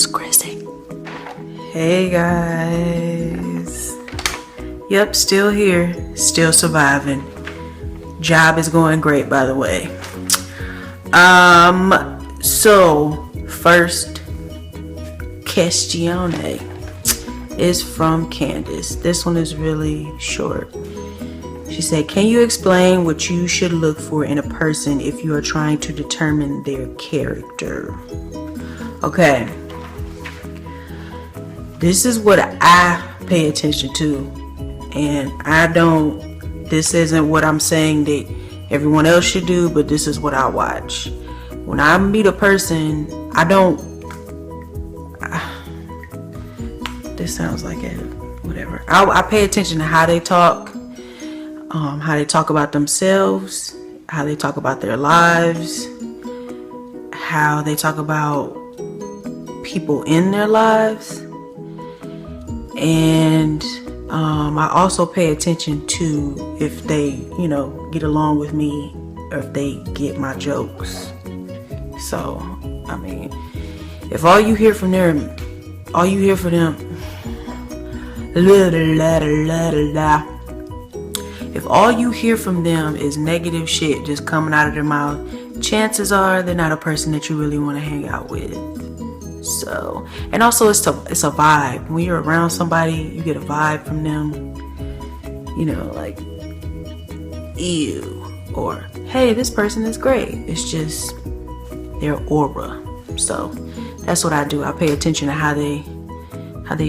host, Krissy. Hey guys. Yep, still here, still surviving. Job is going great, by the way. So first question is from Candace. This one is really short. She said, can you explain what you should look for in a person if you are trying to determine their character? Okay. This is what I pay attention to. And this isn't what I'm saying that everyone else should do, but this is what I watch. When I meet a person, this sounds like it, whatever. I pay attention to how they talk. How they talk about themselves, how they talk about their lives, how they talk about people in their lives, and I also pay attention to if they, get along with me or if they get my jokes. So, I mean, if all you hear from them, if all you hear from them is negative shit just coming out of their mouth, chances are they're not a person that you really want to hang out with. So, and also it's a vibe. When you're around somebody, you get a vibe from them. Like, ew, or hey, this person is great. It's just their aura. So that's what I do. I pay attention to how they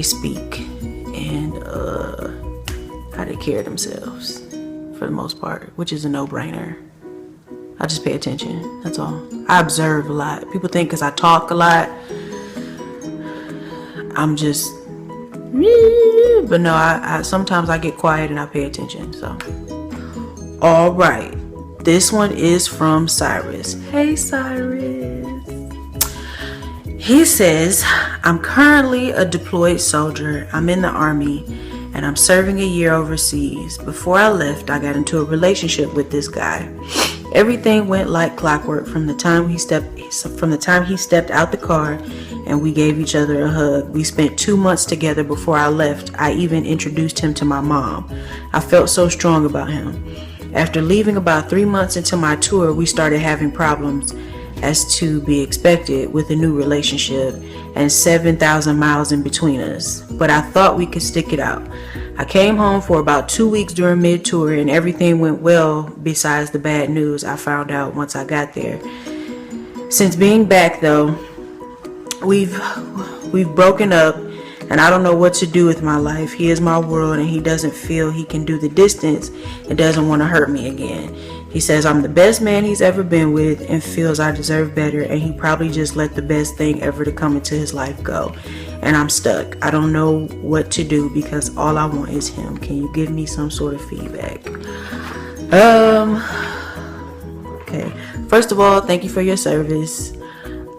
speak and how they carry themselves, for the most part, which is a no-brainer. I just pay attention, that's all. I observe a lot. People think because I talk a lot, I'm just, but no, I sometimes I get quiet and I pay attention. So, all right, this one is from Cyrus. Hey Cyrus. He says, I'm currently a deployed soldier. I'm in the Army and I'm serving a year overseas. Before I left, I got into a relationship with this guy. Everything went like clockwork from the time he stepped out the car and we gave each other a hug. We spent 2 months together before I left. I even introduced him to my mom. I felt so strong about him. After leaving about 3 months into my tour, we started having problems, as to be expected with a new relationship and 7,000 miles in between us. But I thought we could stick it out. I came home for about 2 weeks during mid-tour and everything went well besides the bad news I found out once I got there. Since being back though, we've broken up and I don't know what to do with my life. He is my world and he doesn't feel he can do the distance and doesn't want to hurt me again. He says I'm the best man he's ever been with and feels I deserve better, and he probably just let the best thing ever to come into his life go. And I'm stuck. I don't know what to do because all I want is him. Can you give me some sort of feedback? Okay. First of all, thank you for your service.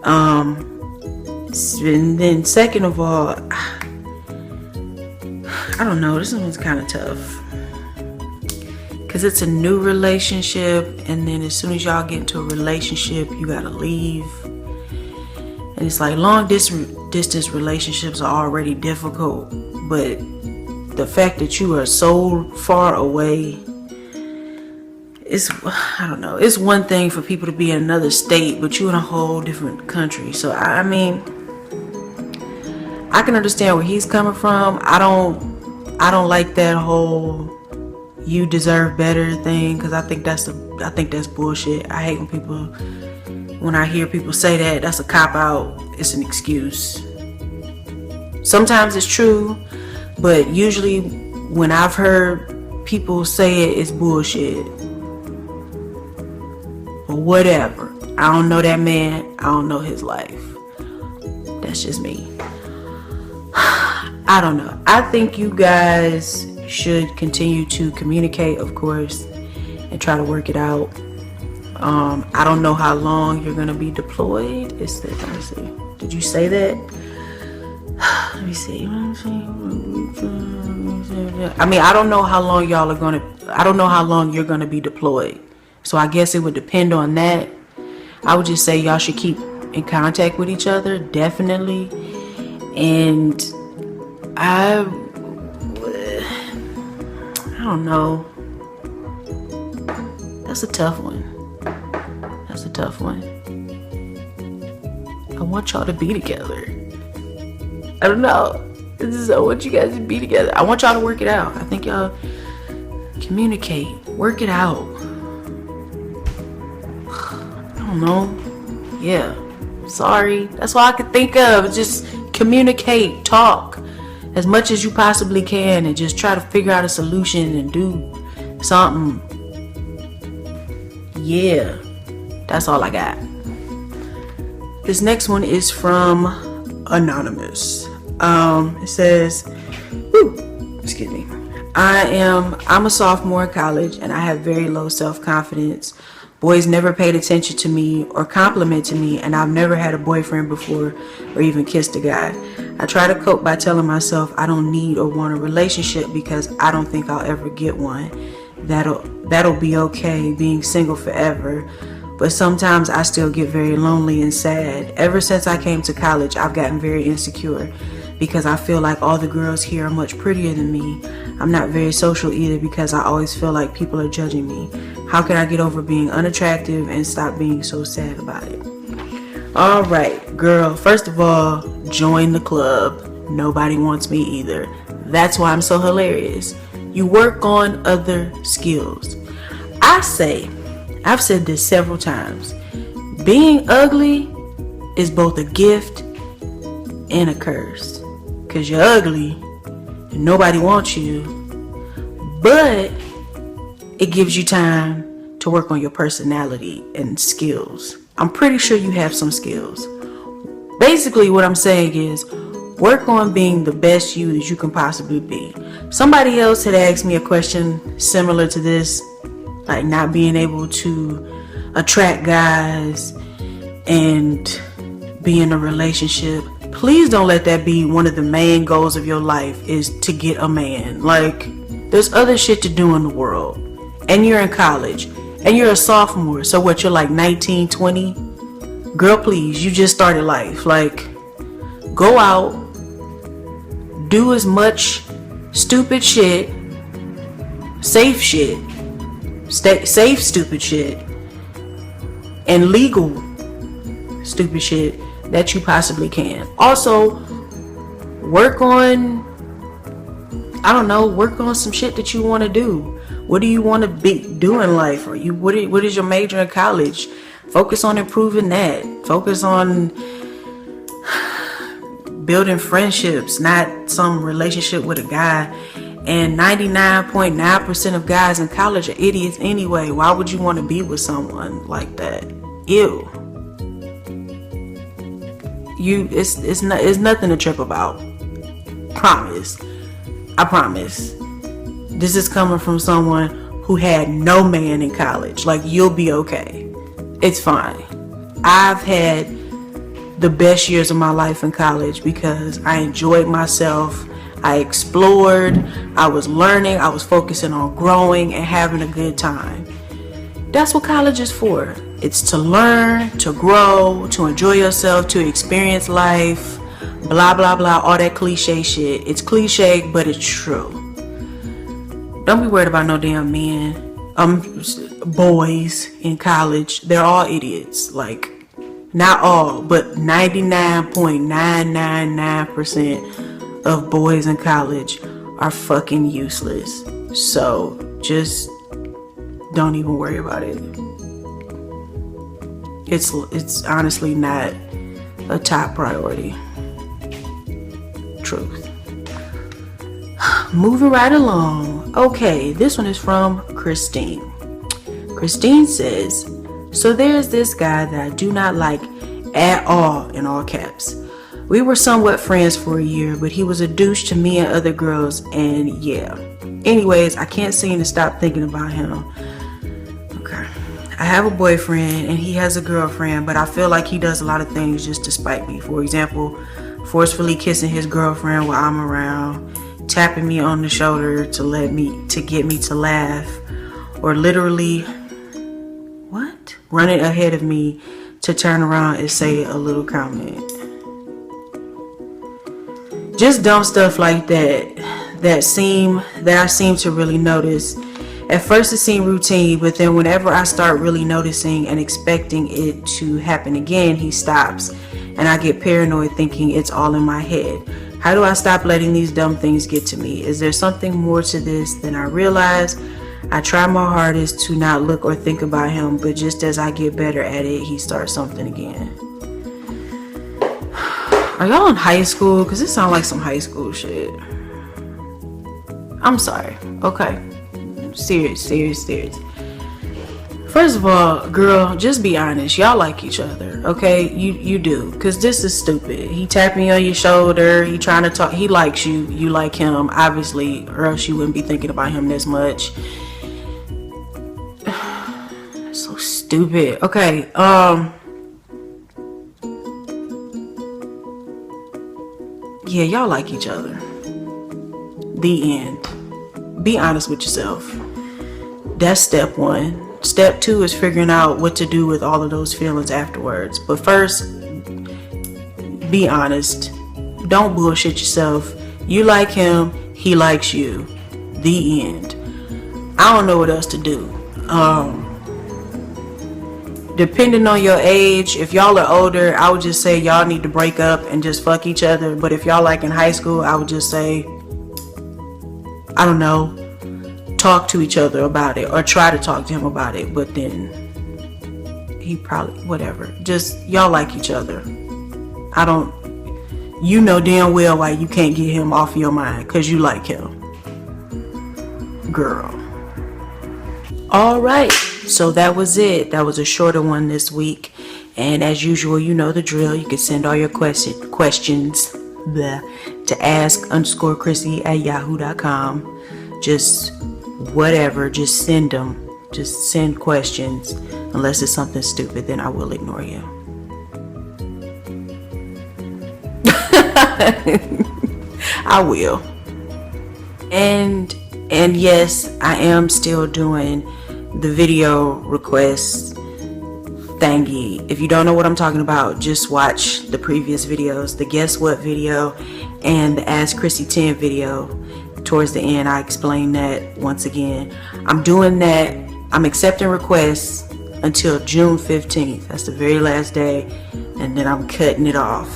And then second of all, I don't know, this one's kind of tough. Because it's a new relationship, and then as soon as y'all get into a relationship, you gotta leave. And it's like long distance relationships are already difficult, but the fact that you are so far away, I don't know, it's one thing for people to be in another state, but you in a whole different country. So I mean, I can understand where he's coming from. I don't like that whole you deserve better thing, because I think that's bullshit. I hate when I hear people say that. That's a cop out. It's an excuse. Sometimes it's true, but usually when I've heard people say it, it's bullshit or whatever. I don't know that man. I don't know his life. That's just me. I don't know. I think you guys should continue to communicate, of course, and try to work it out. I don't know how long you're gonna be deployed. Let me see. Did you say that? Let me see. I mean, I don't know how long you're gonna be deployed. So I guess it would depend on that. I would just say y'all should keep in contact with each other, definitely. And I don't know. That's a tough one. That's a tough one. I want y'all to be together. I don't know. I want you guys to be together. I want y'all to work it out. I think y'all communicate. Work it out. I don't know. Yeah. Sorry. That's all I could think of. Just communicate. Talk as much as you possibly can and just try to figure out a solution and do something. Yeah. That's all I got. This next one is from Anonymous. It says, excuse me. I'm a sophomore in college and I have very low self-confidence. Boys never paid attention to me or complimented me, and I've never had a boyfriend before or even kissed a guy. I try to cope by telling myself I don't need or want a relationship because I don't think I'll ever get one. That'll be okay being single forever. But sometimes I still get very lonely and sad. Ever since I came to college, I've gotten very insecure because I feel like all the girls here are much prettier than me. I'm not very social either because I always feel like people are judging me. How can I get over being unattractive and stop being so sad about it? All right, girl, first of all, join the club. Nobody wants me either. That's why I'm so hilarious. You work on other skills. I've said this several times. Being ugly is both a gift and a curse. Because you're ugly and nobody wants you. But it gives you time to work on your personality and skills. I'm pretty sure you have some skills. Basically, what I'm saying is work on being the best you that you can possibly be. Somebody else had asked me a question similar to this, like not being able to attract guys and be in a relationship. Please don't let that be one of the main goals of your life, is to get a man. Like, there's other shit to do in the world. And you're in college. And you're a sophomore. So what, you're like 19, 20? Girl, please, you just started life. Like, go out. Do as much stupid shit. Safe shit. Safe stupid shit. And legal stupid shit that you possibly can. Also, work on some shit that you want to do. What do you want to do in life? Or what is your major in college? Focus on improving that. Focus on building friendships, not some relationship with a guy. And 99.9% of guys in college are idiots anyway. Why would you want to be with someone like that? Ew. It's nothing to trip about. Promise. I promise. This is coming from someone who had no man in college. Like, you'll be okay. It's fine. I've had the best years of my life in college because I enjoyed myself. I explored. I was learning. I was focusing on growing and having a good time. That's what college is for. It's to learn, to grow, to enjoy yourself, to experience life, blah, blah, blah, all that cliche shit. It's cliche, but it's true. Don't be worried about no damn men. Boys in college, they're all idiots. Like, not all, but 99.999% of boys in college are fucking useless. So, just don't even worry about it. It's honestly not a top priority. Truth. Moving right along. Okay, this one is from Christine. Christine says, so there's this guy that I do not like at all, in all caps. We were somewhat friends for a year, but he was a douche to me and other girls, and yeah. Anyways, I can't seem to stop thinking about him. Okay. I have a boyfriend and he has a girlfriend, but I feel like he does a lot of things just to spite me. For example, forcefully kissing his girlfriend while I'm around, tapping me on the shoulder to get me to laugh, or literally running ahead of me to turn around and say a little comment. Just dumb stuff like that I seem to really notice. At first it seemed routine, but then whenever I start really noticing and expecting it to happen again, he stops. And I get paranoid thinking it's all in my head. How do I stop letting these dumb things get to me? Is there something more to this than I realize? I try my hardest to not look or think about him, but just as I get better at it, he starts something again. Are y'all in high school? Because it sounds like some high school shit. I'm sorry. Okay. Serious. First of all, girl, just be honest. Y'all like each other, okay? You do. Because this is stupid. He tapping you on your shoulder. He trying to talk. He likes you. You like him, obviously, or else you wouldn't be thinking about him this much. So stupid. Okay, yeah, y'all like each other. The end. Be honest with yourself. That's step 1. Step 2 is figuring out what to do with all of those feelings afterwards. But first, be honest. Don't bullshit yourself. You like him, he likes you. The end. I don't know what else to do. Depending on your age, if y'all are older, I would just say y'all need to break up and just fuck each other. But if y'all like in high school, I would just say, I don't know, talk to each other about it or try to talk to him about it. But then he probably, whatever. Just y'all like each other. You know damn well why you can't get him off your mind, because you like him. Girl. All right. So that was it. That was a shorter one this week. And as usual, you know the drill. You can send all your questions to ask_Krissy@yahoo.com. Just whatever. Just send them. Just send questions. Unless it's something stupid, then I will ignore you. I will. And yes, I am still doing the video request thingy. If you don't know what I'm talking about, just watch the previous videos, the guess what video and the Ask Krissy 10 video. Towards the end, I explain that once again. I'm doing that. I'm accepting requests until June 15th. That's the very last day, and then I'm cutting it off.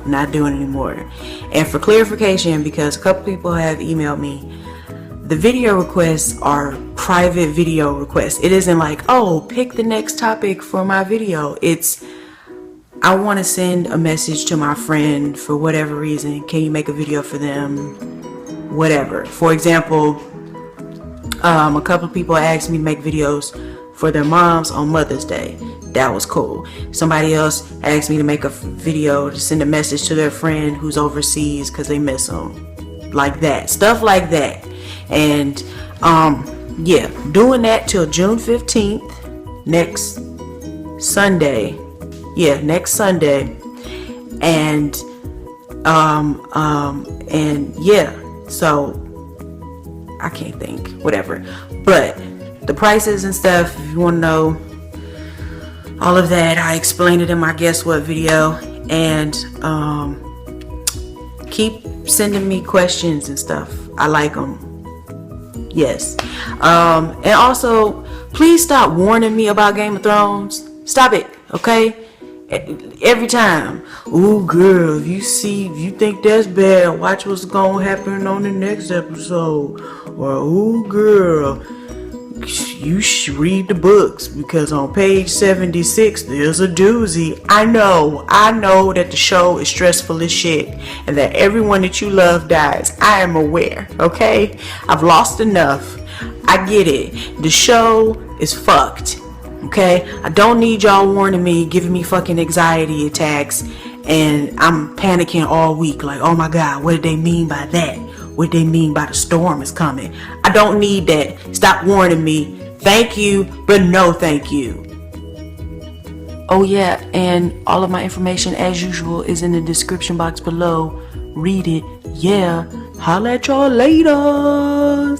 I'm not doing it anymore. And for clarification, because a couple people have emailed me, the video requests are private video requests. It isn't like, oh, pick the next topic for my video. It's, I want to send a message to my friend for whatever reason. Can you make a video for them? Whatever. For example, a couple of people asked me to make videos for their moms on Mother's Day. That was cool. Somebody else asked me to make a video to send a message to their friend who's overseas because they miss them. Like that. Stuff like that. And yeah, doing that till June 15th, next Sunday. Yeah, next Sunday. And yeah, so I can't think, whatever. But the prices and stuff, if you want to know all of that, I explained it in my guess what video. And keep sending me questions and stuff. I like them. Yes. And also, please stop warning me about Game of Thrones. Stop it, okay? Every time. Ooh, girl, if you think that's bad, watch what's gonna happen on the next episode. Or, ooh, girl, you should read the books because on page 76 there's a doozy. I know that the show is stressful as shit and that everyone that you love dies. I am aware, okay? I've lost enough. I get it. The show is fucked, okay? I don't need y'all warning me, giving me fucking anxiety attacks, and I'm panicking all week like, oh my god, what did they mean by that? What they mean by the storm is coming? I don't need that. Stop warning me. Thank you, but no thank you. Oh yeah, and all of my information as usual is in the description box below. Read it. Yeah. Holla at y'all later.